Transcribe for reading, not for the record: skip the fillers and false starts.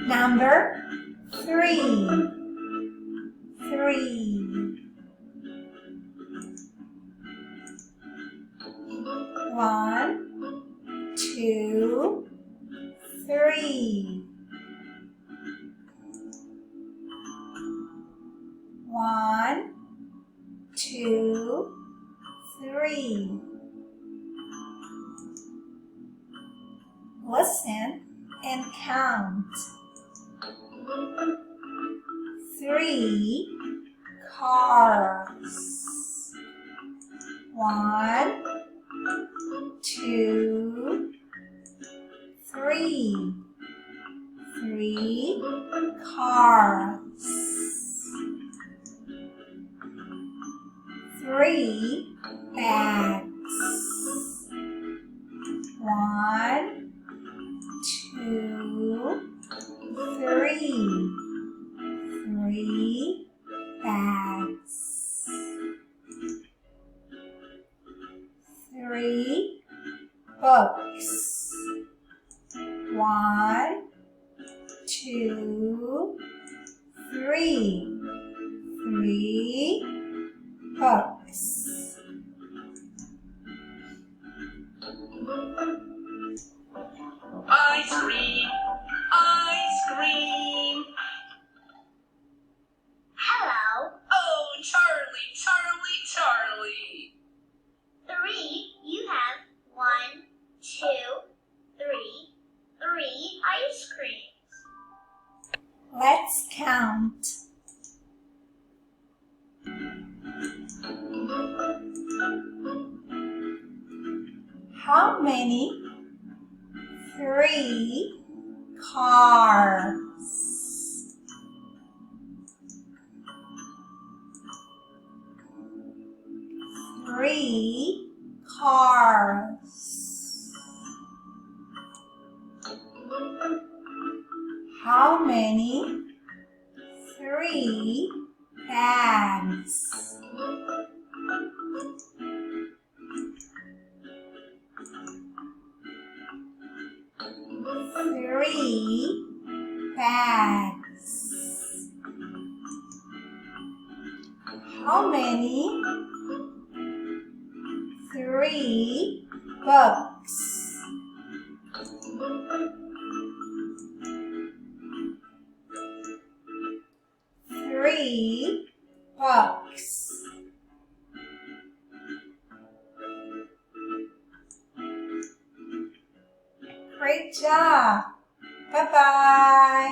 Number 3. 3. 1, 2, 3. 1, 2, 3. Listen and count. 3 cars. 1, 2, 3. 3 cars. 3 bags. 1, 2, 3. 3 bags. 3 books. 1, 2, 3. 3 books. Ice cream, ice cream. Hello. Oh, Charlie, Charlie, Charlie. 3. You have 1, 2, 3. 3 ice creams. Let's count. How many 3 cars? 3 cars. How many 3 bags? 3 bags. How many 3 books? 3 books. Great job. Bye-bye.